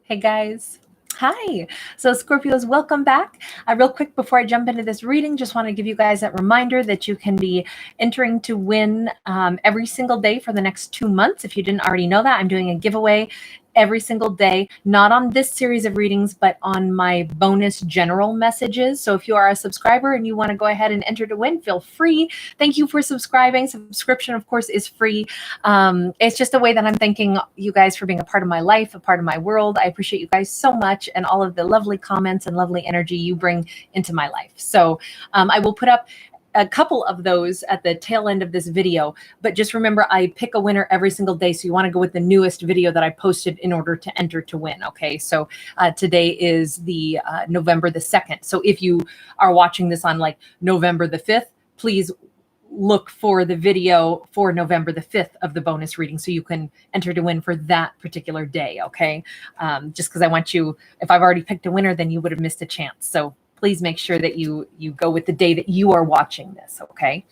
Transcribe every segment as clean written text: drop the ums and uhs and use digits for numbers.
Hey guys. Hi. So Scorpios, welcome back. Real quick before I jump into this reading, just want to give you guys a reminder that you can be entering to win every single day for the next 2 months. If you didn't already know that, I'm doing a giveaway every single day, not on this series of readings, but on my bonus general messages. So if you are a subscriber and you want to go ahead and enter to win, feel free. Thank you for subscribing. Subscription, of course, is free. It's just a way that I'm thanking you guys for being a part of my life, a part of my world. I appreciate you guys so much and all of the lovely comments and lovely energy you bring into my life. So I will put up a couple of those at the tail end of this video, but just remember I pick a winner every single day. So you want to go with the newest video that I posted in order to enter to win. Okay. So today is the November the 2nd. So if you are watching this on like November the 5th, please look for the video for November the 5th of the bonus reading so you can enter to win for that particular day. Okay. Just because I want you, if I've already picked a winner, then you would have missed a chance. So please make sure that you go with the day that you are watching this. Okay.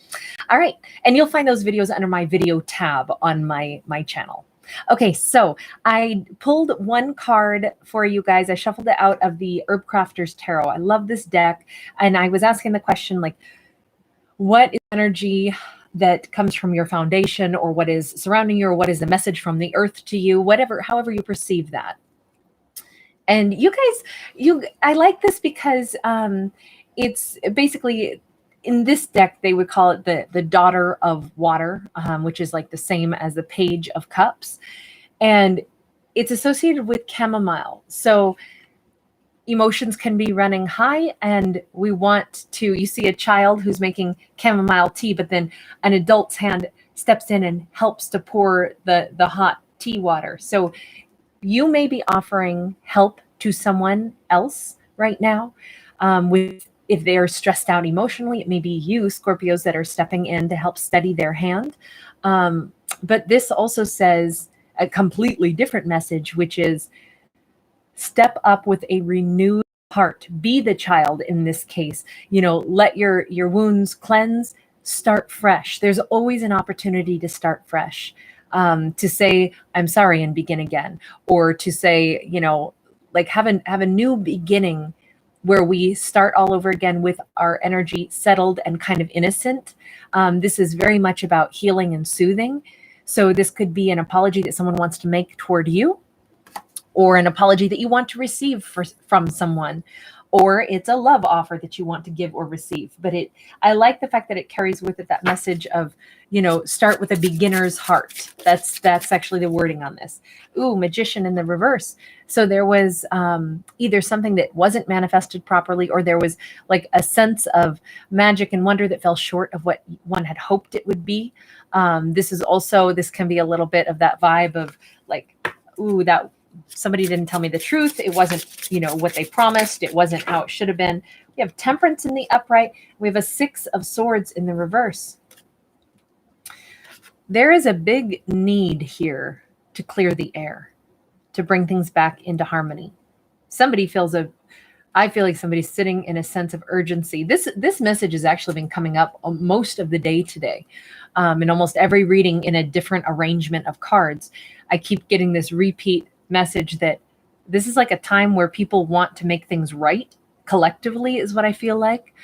All right. And you'll find those videos under my video tab on my channel. Okay. So I pulled one card for you guys. I shuffled it out of the Herb Crafters Tarot. I love this deck. And I was asking the question, like, what is energy that comes from your foundation, or what is surrounding you, or what is the message from the earth to you, however you perceive that. And you guys, I like this because it's basically, in this deck, they would call it the Daughter of Water, which is like the same as the Page of Cups. And it's associated with chamomile. So emotions can be running high, and we want to, you see a child who's making chamomile tea, but then an adult's hand steps in and helps to pour the hot tea water. So you may be offering help to someone else right now. If they are stressed out emotionally, it may be you, Scorpios, that are stepping in to help steady their hand. But this also says a completely different message, which is step up with a renewed heart. Be the child in this case. Let your wounds cleanse. Start fresh. There's always an opportunity to start fresh. To say, I'm sorry, and begin again. Or to say, like have a new beginning where we start all over again with our energy settled and kind of innocent. This is very much about healing and soothing. So this could be an apology that someone wants to make toward you, or an apology that you want to receive from someone, or it's a love offer that you want to give or receive. But I like the fact that it carries with it that message of, start with a beginner's heart. That's actually the wording on this. Ooh, Magician in the reverse. So there was either something that wasn't manifested properly, or there was like a sense of magic and wonder that fell short of what one had hoped it would be. This can be a little bit of that vibe of like, ooh, that somebody didn't tell me the truth. It wasn't, what they promised. It wasn't how it should have been. We have Temperance in the upright. We have a 6 of Swords in the reverse. There is a big need here to clear the air, to bring things back into harmony. I feel like somebody's sitting in a sense of urgency. This message has actually been coming up most of the day today. In almost every reading in a different arrangement of cards, I keep getting this repeat message that this is like a time where people want to make things right collectively, is what I feel like.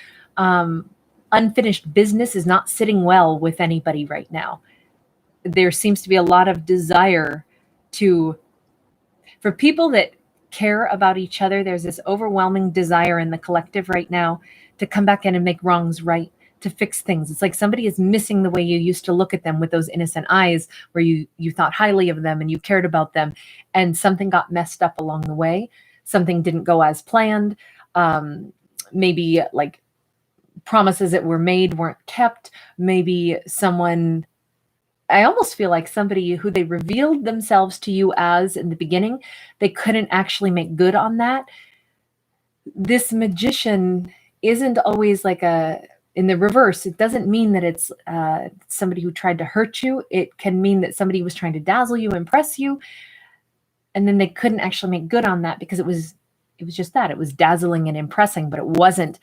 Unfinished business is not sitting well with anybody right now. There seems to be a lot of desire for people that care about each other. There's this overwhelming desire in the collective right now to come back in and make wrongs right, to fix things. It's like somebody is missing the way you used to look at them with those innocent eyes, where you thought highly of them and you cared about them, and something got messed up along the way. Something didn't go as planned. Maybe like promises that were made weren't kept. Maybe I almost feel like somebody who they revealed themselves to you as in the beginning, they couldn't actually make good on that. This Magician isn't always like in the reverse. It doesn't mean that it's somebody who tried to hurt you. It can mean that somebody was trying to dazzle you, impress you, and then they couldn't actually make good on that because it was just that. It was dazzling and impressing, but it wasn't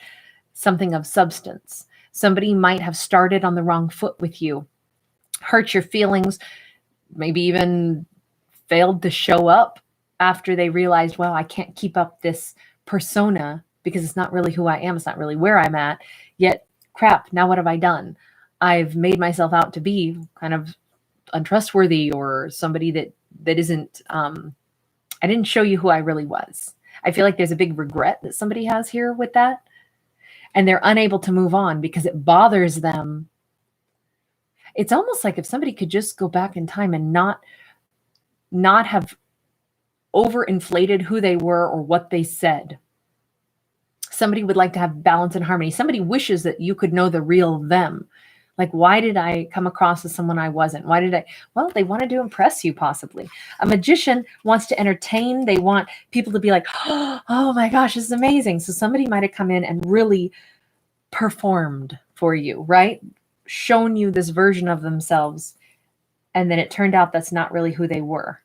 something of substance. Somebody might have started on the wrong foot with you, hurt your feelings, maybe even failed to show up after they realized, well, I can't keep up this persona because it's not really who I am. It's not really where I'm at. Yet, crap, now what have I done? I've made myself out to be kind of untrustworthy or somebody that isn't, I didn't show you who I really was. I feel like there's a big regret that somebody has here with that. And they're unable to move on because it bothers them. It's almost like if somebody could just go back in time and not have overinflated who they were or what they said. Somebody would like to have balance and harmony. Somebody wishes that you could know the real them. Like, why did I come across as someone I wasn't? Why did I? Well, they wanted to impress you, possibly. A magician wants to entertain. They want people to be like, oh my gosh, this is amazing. So somebody might have come in and really performed for you, right? Shown you this version of themselves. And then it turned out that's not really who they were.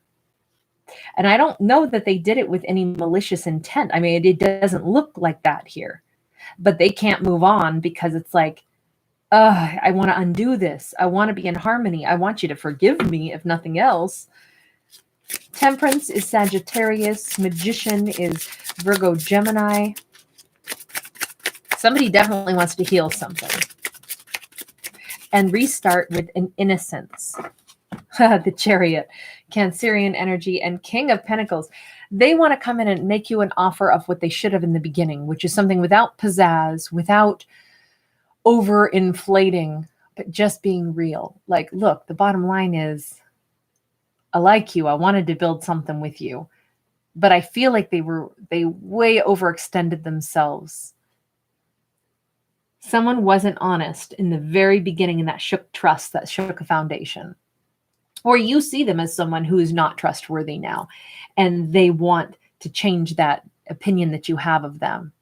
And I don't know that they did it with any malicious intent. I mean, it doesn't look like that here. But they can't move on because it's like, I want to undo this. I want to be in harmony. I want you to forgive me, if nothing else. Temperance is Sagittarius. Magician is Virgo, Gemini. Somebody definitely wants to heal something and restart with an innocence. The Chariot, Cancerian energy, and King of Pentacles. They want to come in and make you an offer of what they should have in the beginning, which is something without pizzazz, without overinflating, but just being real. Like, look, the bottom line is, I like you. I wanted to build something with you, but I feel like they way overextended themselves. Someone wasn't honest in the very beginning, and that shook trust, that shook a foundation. Or you see them as someone who is not trustworthy now, and they want to change that opinion that you have of them.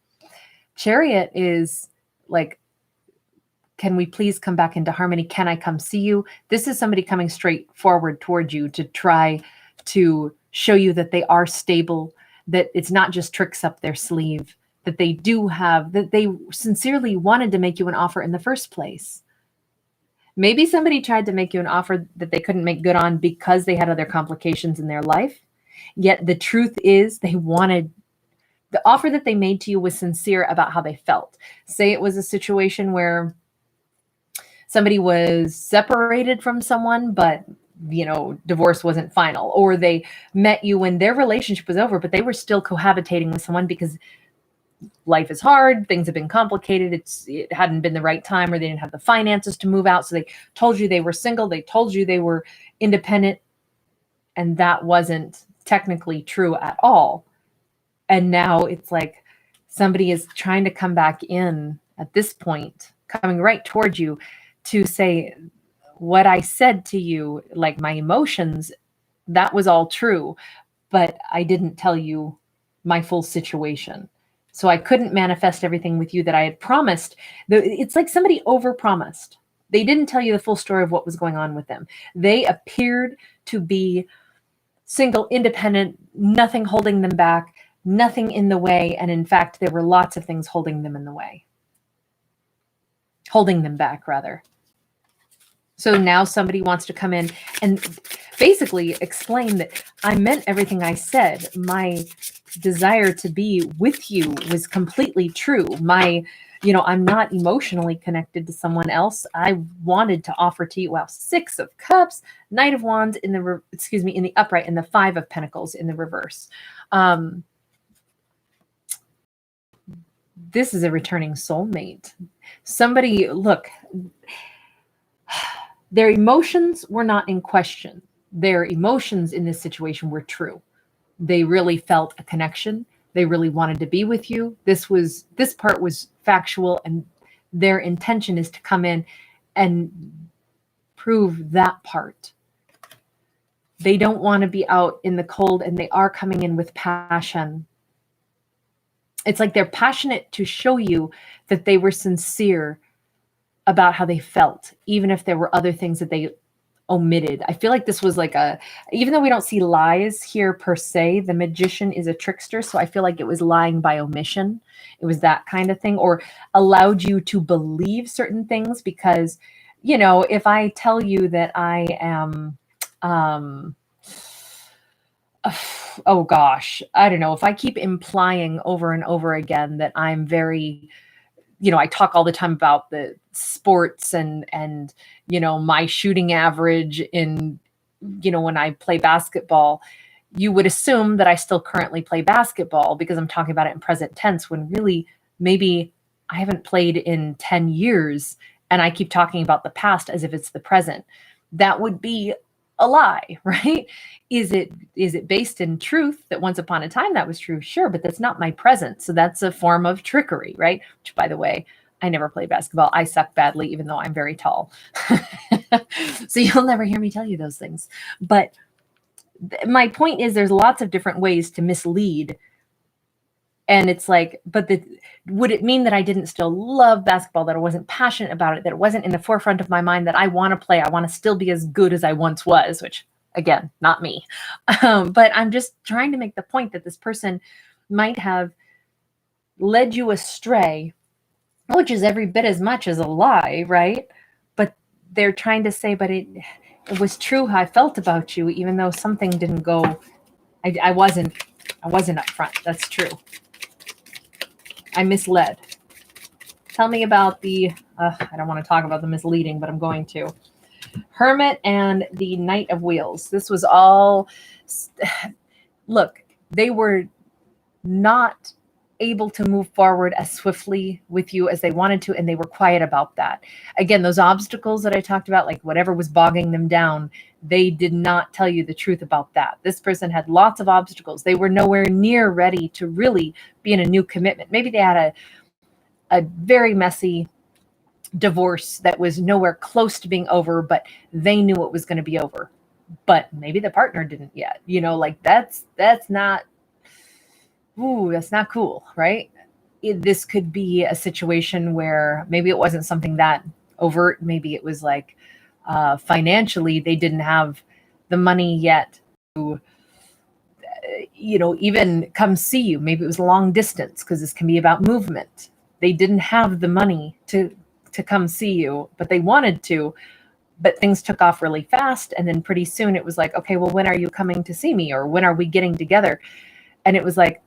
Chariot is like, can we please come back into harmony? Can I come see you? This is somebody coming straight forward towards you to try to show you that they are stable, that it's not just tricks up their sleeve, that they do have, that they sincerely wanted to make you an offer in the first place. Maybe somebody tried to make you an offer that they couldn't make good on because they had other complications in their life. Yet the truth is they wanted, the offer that they made to you was sincere about how they felt. Say it was a situation where somebody was separated from someone, but divorce wasn't final, or they met you when their relationship was over, but they were still cohabitating with someone because life is hard, things have been complicated, it hadn't been the right time, or they didn't have the finances to move out, so they told you they were single, they told you they were independent, and that wasn't technically true at all. And now it's like somebody is trying to come back in at this point, coming right towards you to say, what I said to you, like my emotions, that was all true, but I didn't tell you my full situation. So I couldn't manifest everything with you that I had promised. It's like somebody overpromised. They didn't tell you the full story of what was going on with them. They appeared to be single, independent, nothing holding them back, nothing in the way. And in fact, there were lots of things holding them in the way. Holding them back, rather. So now somebody wants to come in and basically explain that I meant everything I said. My desire to be with you was completely true. I'm not emotionally connected to someone else. I wanted to offer to you, Six of Cups, Knight of Wands in the upright, and the Five of Pentacles in the reverse. This is a returning soulmate. Somebody, look, their emotions were not in question. Their emotions in this situation were true. They really felt a connection. They really wanted to be with you. This part was factual, and their intention is to come in and prove that part. They don't want to be out in the cold, and they are coming in with passion. It's like they're passionate to show you that they were sincere about how they felt, even if there were other things that they omitted. I feel like this was like even though we don't see lies here per se, the magician is a trickster. So I feel like it was lying by omission. It was that kind of thing, or allowed you to believe certain things because, if I tell you that I am, Oh gosh, I don't know. If I keep implying over and over again that I'm very, I talk all the time about the sports and my shooting average in, when I play basketball, you would assume that I still currently play basketball because I'm talking about it in present tense, when really maybe I haven't played in 10 years and I keep talking about the past as if it's the present. That would be a lie, right? Is it based in truth that once upon a time that was true? Sure, but that's not my present. So that's a form of trickery, right? Which, by the way, I never played basketball. I suck badly, even though I'm very tall. So you'll never hear me tell you those things. But my point is, there's lots of different ways to mislead. And it's like, but would it mean that I didn't still love basketball, that I wasn't passionate about it, that it wasn't in the forefront of my mind, that I want to play, I want to still be as good as I once was, which, again, not me. But I'm just trying to make the point that this person might have led you astray, which is every bit as much as a lie, right? But they're trying to say, but it was true how I felt about you, even though something didn't go, I wasn't up front. That's true. I misled. Tell me about the, I don't want to talk about the misleading, but I'm going to. Hermit and the Knight of Wheels. This was all, look, they were not able to move forward as swiftly with you as they wanted to, and they were quiet about that. Again, those obstacles that I talked about, like whatever was bogging them down, they did not tell you the truth about that. This person had lots of obstacles. They were nowhere near ready to really be in a new commitment. Maybe they had a very messy divorce that was nowhere close to being over, but they knew it was going to be over. But maybe the partner didn't yet. Like that's not, that's not cool, right? This could be a situation where maybe it wasn't something that overt. Maybe it was like financially they didn't have the money yet to, even come see you. Maybe it was long distance, because this can be about movement. They didn't have the money to come see you, but they wanted to. But things took off really fast, and then pretty soon it was like, okay, well, when are you coming to see me, or when are we getting together? And it was like,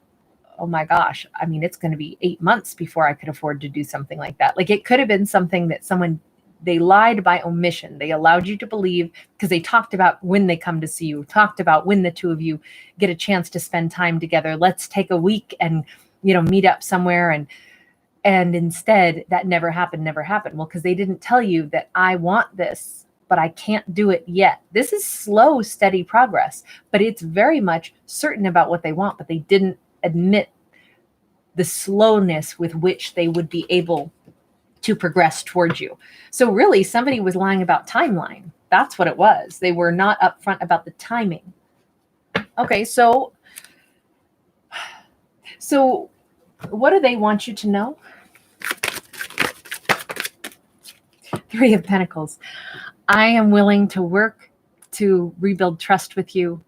oh my gosh, I mean, it's going to be 8 months before I could afford to do something like that. Like, it could have been something that they lied by omission. They allowed you to believe, because they talked about when they come to see you, talked about when the two of you get a chance to spend time together. Let's take a week and, meet up somewhere. And instead that never happened. Well, because they didn't tell you that I want this, but I can't do it yet. This is slow, steady progress, but it's very much certain about what they want, but they didn't admit the slowness with which they would be able to progress towards you. So really, somebody was lying about timeline. That's what it was. They were not upfront about the timing. Okay, so what do they want you to know? Three of Pentacles. I am willing to work to rebuild trust with you.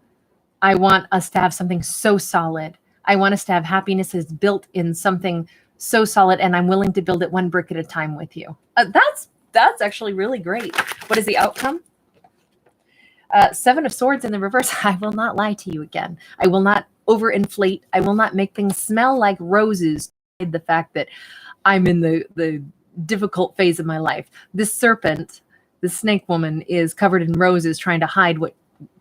I want us to have something so solid. I want us to have happiness is built in something so solid, and I'm willing to build it one brick at a time with you. That's actually really great. What is the outcome? Seven of Swords in the reverse. I will not lie to you again. I will not overinflate. I will not make things smell like roses. The fact that I'm in the difficult phase of my life. This serpent, the snake woman, is covered in roses, trying to hide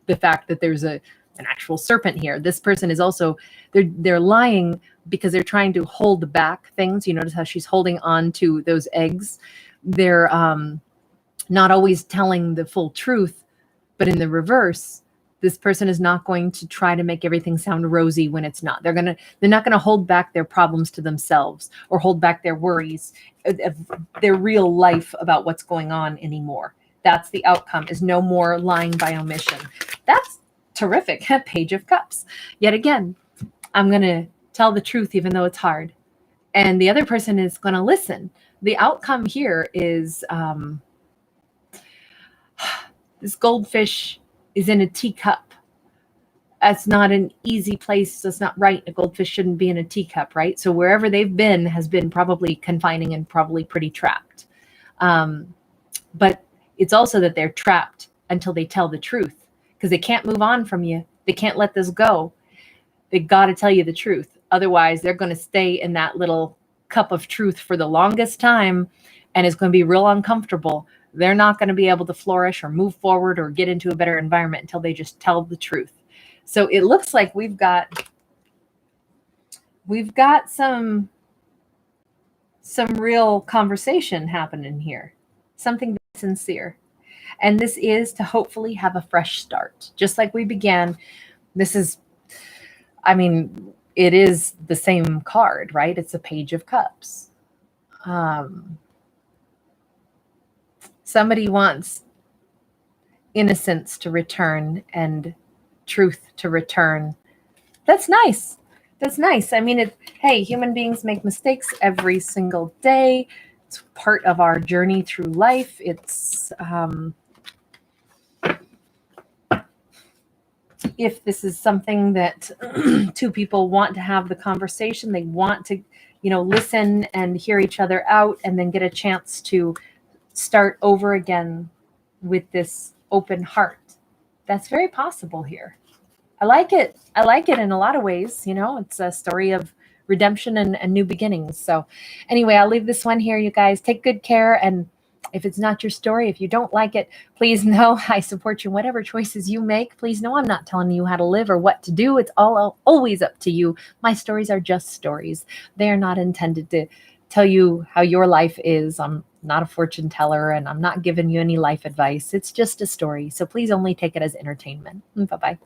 the fact that there's an actual serpent here. This person is also, they're lying because they're trying to hold back things. You notice how she's holding on to those eggs. They're not always telling the full truth, but in the reverse, this person is not going to try to make everything sound rosy when it's not. They're not going to hold back their problems to themselves or hold back their worries, their real life about what's going on anymore. That's the outcome, is no more lying by omission. That's terrific. Page of Cups. Yet again, I'm going to tell the truth even though it's hard. And the other person is going to listen. The outcome here is this goldfish is in a teacup. That's not an easy place. That's not right. A goldfish shouldn't be in a teacup, right? So wherever they've been has been probably confining and probably pretty trapped. But it's also that they're trapped until they tell the truth, because they can't move on from you They can't let this go. They got to tell you the truth. Otherwise, they're going to stay in that little cup of truth for the longest time, and it's going to be real uncomfortable. They're not going to be able to flourish or move forward or get into a better environment until they just tell the truth. So it looks like we've got some real conversation happening here, something that's sincere. And this is to hopefully have a fresh start. Just like we began, this is, I mean, it is the same card, right? It's a Page of Cups. Somebody wants innocence to return and truth to return. That's nice. That's nice. I mean, hey, human beings make mistakes every single day. It's part of our journey through life. It's, if this is something that two people want to have the conversation, they want to, listen and hear each other out and then get a chance to start over again with this open heart. That's very possible here. I like it. I like it in a lot of ways. It's a story of redemption and new beginnings. So anyway, I'll leave this one here, you guys. Take good care. And if it's not your story, if you don't like it, please know I support you in whatever choices you make. Please know I'm not telling you how to live or what to do. It's always up to you. My stories are just stories. They are not intended to tell you how your life is. I'm not a fortune teller, and I'm not giving you any life advice. It's just a story. So please only take it as entertainment. Bye-bye.